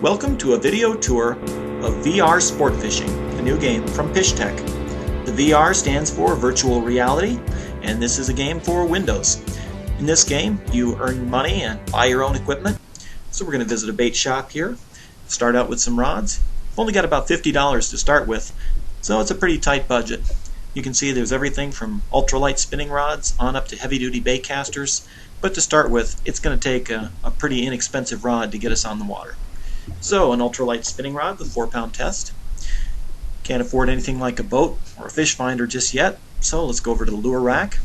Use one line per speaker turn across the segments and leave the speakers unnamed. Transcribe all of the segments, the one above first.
Welcome to a video tour of VR Sportfishing, a new game from Pishtech. The VR stands for Virtual Reality, and this is a game for Windows. In this game, you earn money and buy your own equipment. So we're going to visit a bait shop here, start out with some rods. We've only got about $50 to start with, so it's a pretty tight budget. You can see there's everything from ultralight spinning rods on up to heavy-duty bait casters. But to start with, it's going to take a pretty inexpensive rod to get us on the water. So an ultralight spinning rod with 4-pound test. Can't afford anything like a boat or a fish finder just yet, so let's go over to the lure rack.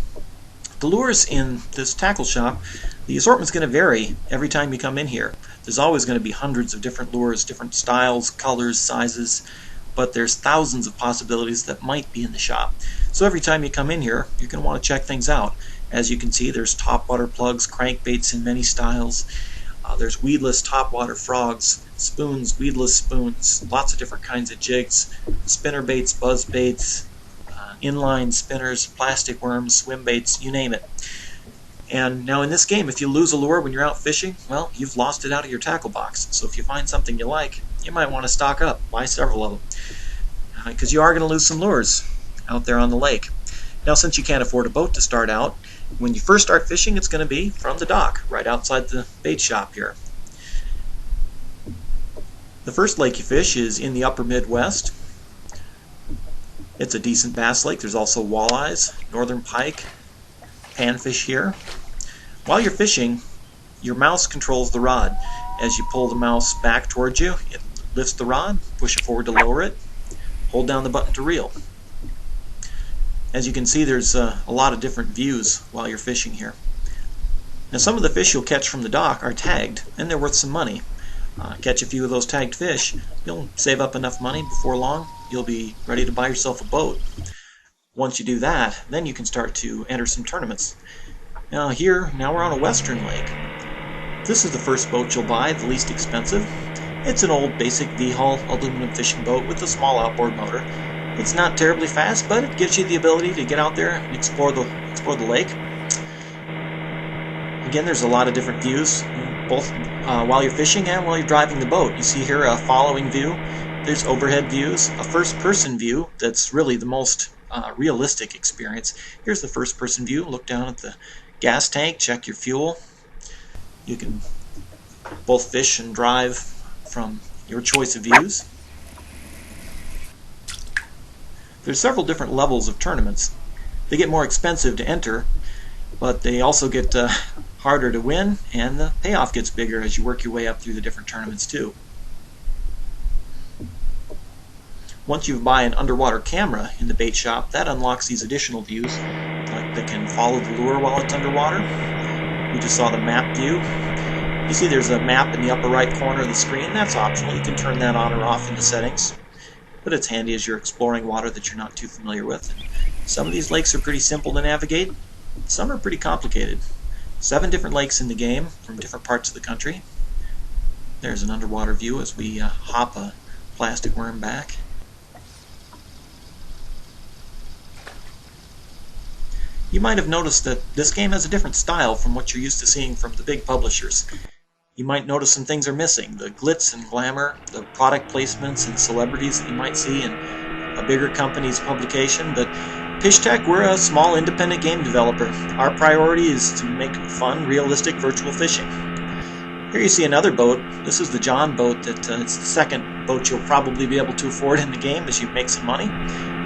The lures in this tackle shop, the assortment's going to vary every time you come in here. There's always going to be hundreds of different lures, different styles, colors, sizes, but there's thousands of possibilities that might be in the shop. So every time you come in here, you're going to want to check things out. As you can see, there's topwater plugs, crankbaits in many styles. There's weedless topwater frogs, spoons, weedless spoons, lots of different kinds of jigs, spinner baits, buzz baits, inline spinners, plastic worms, swim baits, you name it. And now in this game, if you lose a lure when you're out fishing, well, you've lost it out of your tackle box. So if you find something you like, you might want to stock up, buy several of them, because you are going to lose some lures out there on the lake. Now, since you can't afford a boat to start out, when you first start fishing, it's going to be from the dock, right outside the bait shop here. The first lake you fish is in the upper Midwest. It's a decent bass lake. There's also walleyes, northern pike, panfish here. While you're fishing, your mouse controls the rod. As you pull the mouse back towards you, it lifts the rod, push it forward to lower it, hold down the button to reel. As you can see, there's a lot of different views while you're fishing here. Now, some of the fish you'll catch from the dock are tagged, and they're worth some money. Catch a few of those tagged fish, you'll save up enough money before long, you'll be ready to buy yourself a boat. Once you do that, then you can start to enter some tournaments. Now we're on a western lake. This is the first boat you'll buy, the least expensive. It's an old basic V-hull aluminum fishing boat with a small outboard motor. It's not terribly fast, but it gives you the ability to get out there and explore the lake. Again, there's a lot of different views, both while you're fishing and while you're driving the boat. You see here a following view. There's overhead views, a first-person view that's really the most realistic experience. Here's the first-person view. Look down at the gas tank, check your fuel. You can both fish and drive from your choice of views. There's several different levels of tournaments. They get more expensive to enter, but they also get harder to win, and the payoff gets bigger as you work your way up through the different tournaments too. Once you buy an underwater camera in the bait shop, that unlocks these additional views, like that can follow the lure while it's underwater. We just saw the map view. You see there's a map in the upper right corner of the screen. That's optional. You can turn that on or off in the settings. But it's handy as you're exploring water that you're not too familiar with. Some of these lakes are pretty simple to navigate. Some are pretty complicated. 7 different lakes in the game from different parts of the country. There's an underwater view as we hop a plastic worm back. You might have noticed that this game has a different style from what you're used to seeing from the big publishers. You might notice some things are missing. The glitz and glamour, the product placements and celebrities that you might see in a bigger company's publication. But Pishtech, we're a small independent game developer. Our priority is to make fun, realistic virtual fishing. Here you see another boat. This is the John boat. It's the second boat you'll probably be able to afford in the game as you make some money.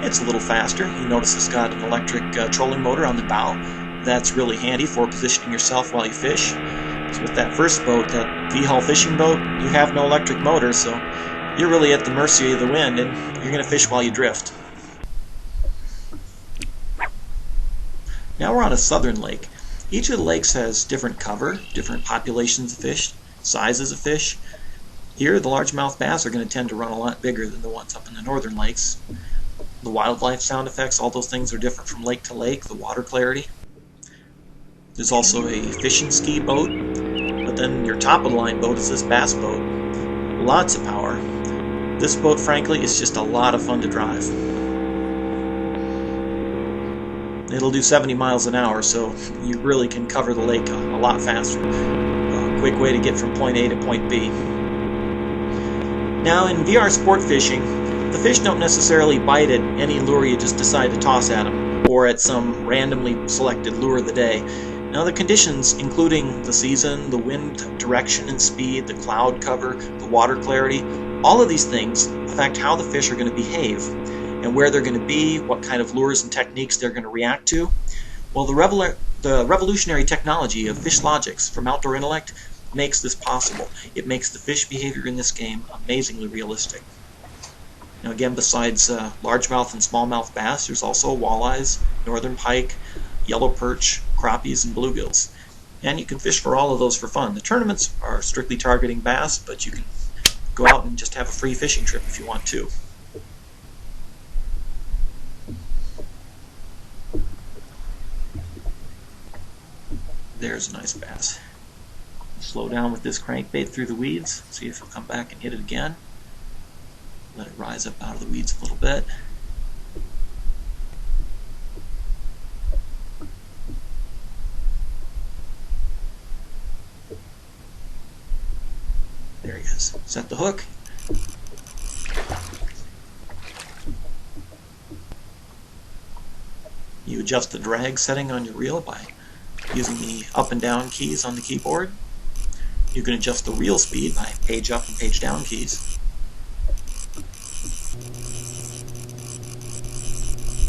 It's a little faster. You notice it's got an electric trolling motor on the bow. That's really handy for positioning yourself while you fish. So with that first boat, that V-hull fishing boat, you have no electric motor, so you're really at the mercy of the wind, and you're going to fish while you drift. Now we're on a southern lake. Each of the lakes has different cover, different populations of fish, sizes of fish. Here, the largemouth bass are going to tend to run a lot bigger than the ones up in the northern lakes. The wildlife sound effects, all those things are different from lake to lake, the water clarity. There's also a fishing ski boat, but then your top-of-the-line boat is this bass boat. Lots of power. This boat, frankly, is just a lot of fun to drive. It'll do 70 miles an hour, so you really can cover the lake a lot faster. A quick way to get from point A to point B. Now in VR sport fishing, the fish don't necessarily bite at any lure you just decide to toss at them, or at some randomly selected lure of the day. Now the conditions, including the season, the wind direction and speed, the cloud cover, the water clarity, all of these things affect how the fish are going to behave and where they're going to be, what kind of lures and techniques they're going to react to. Well, the revolutionary technology of fish logics from Outdoor Intellect makes this possible. It makes the fish behavior in this game amazingly realistic. Now again, besides largemouth and smallmouth bass, there's also walleyes, northern pike, yellow perch, crappies, and bluegills. And you can fish for all of those for fun. The tournaments are strictly targeting bass, but you can go out and just have a free fishing trip if you want to. There's a nice bass. Slow down with this crankbait through the weeds, see if he'll come back and hit it again. Let it rise up out of the weeds a little bit. There he is. Set the hook. You adjust the drag setting on your reel by using the up and down keys on the keyboard. You can adjust the reel speed by page up and page down keys.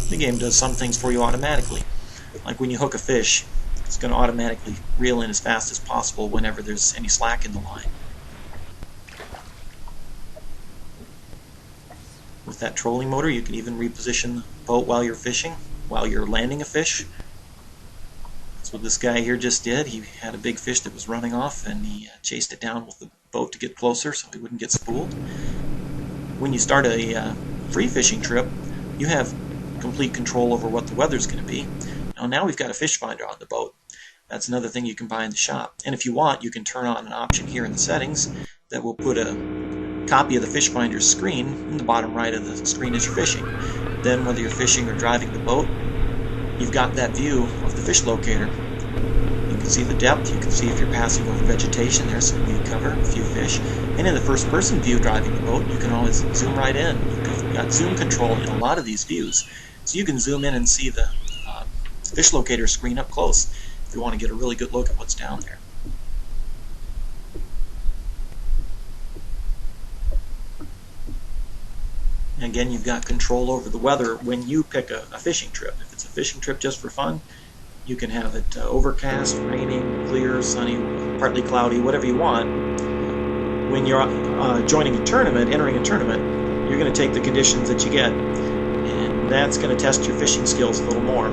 The game does some things for you automatically. Like when you hook a fish, it's going to automatically reel in as fast as possible whenever there's any slack in the line. With that trolling motor, you can even reposition the boat while you're fishing, while you're landing a fish. That's what this guy here just did. He had a big fish that was running off, and he chased it down with the boat to get closer so he wouldn't get spooled. When you start a free fishing trip, you have complete control over what the weather's going to be. Now we've got a fish finder on the boat. That's another thing you can buy in the shop. And if you want, you can turn on an option here in the settings that will put a copy of the fish finder's screen in the bottom right of the screen as you're fishing. Then whether you're fishing or driving the boat, you've got that view of the fish locator. You can see the depth, you can see if you're passing over vegetation, there's some weed cover, a few fish. And in the first person view driving the boat, you can always zoom right in. You've got zoom control in a lot of these views. So you can zoom in and see the fish locator screen up close if you want to get a really good look at what's down there. And again, you've got control over the weather when you pick a fishing trip. If it's a fishing trip just for fun, you can have it overcast, raining, clear, sunny, partly cloudy, whatever you want. When you're joining a tournament, entering a tournament, you're going to take the conditions that you get, and that's going to test your fishing skills a little more.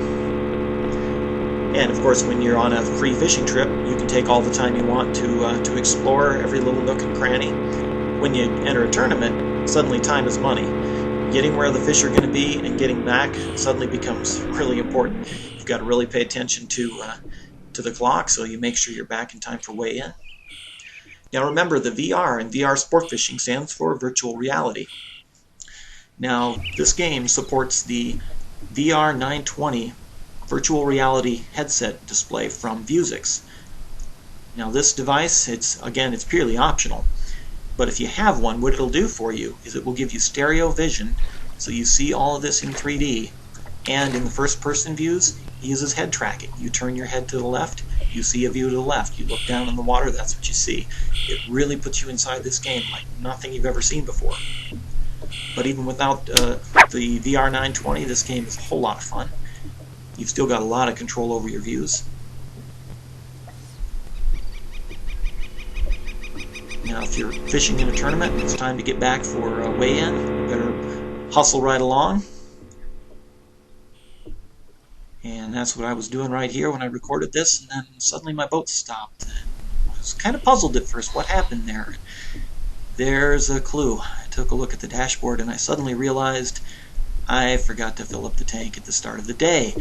And of course, when you're on a free fishing trip, you can take all the time you want to explore every little nook and cranny. When you enter a tournament, suddenly time is money. Getting where the fish are going to be and getting back suddenly becomes really important. You've got to really pay attention to the clock so you make sure you're back in time for weigh-in. Now remember, the VR in VR Sport Fishing stands for virtual reality. Now this game supports the VR 920 virtual reality headset display from Vuzix. Now this device, it's purely optional. But if you have one, what it'll do for you is it will give you stereo vision, so you see all of this in 3D. And in the first-person views, it uses head tracking. You turn your head to the left, you see a view to the left. You look down in the water, that's what you see. It really puts you inside this game like nothing you've ever seen before. But even without the VR 920, this game is a whole lot of fun. You've still got a lot of control over your views. Now, if you're fishing in a tournament and it's time to get back for a weigh-in, you better hustle right along. And that's what I was doing right here when I recorded this, and then suddenly my boat stopped. I was kind of puzzled at first. What happened there? There's a clue. I took a look at the dashboard and I suddenly realized I forgot to fill up the tank at the start of the day.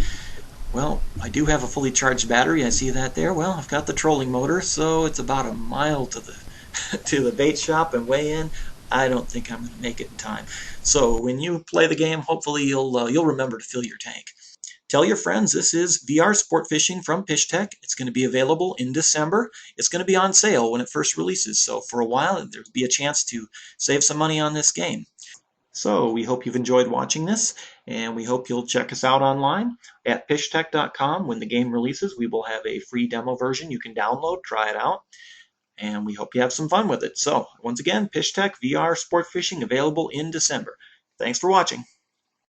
Well, I do have a fully charged battery. I see that there. Well, I've got the trolling motor, so it's about a mile to the bait shop and weigh in. I don't think I'm going to make it in time. So when you play the game, hopefully you'll remember to fill your tank. Tell your friends this is VR Sport Fishing from Pishtech. It's going to be available in December. It's going to be on sale when it first releases, so for a while there'll be a chance to save some money on this game. So we hope you've enjoyed watching this, and we hope you'll check us out online at pishtech.com. When the game releases, we will have a free demo version you can download, try it out, and we hope you have some fun with it. So once again, Pishtech VR Sport Fishing available in December. Thanks for watching.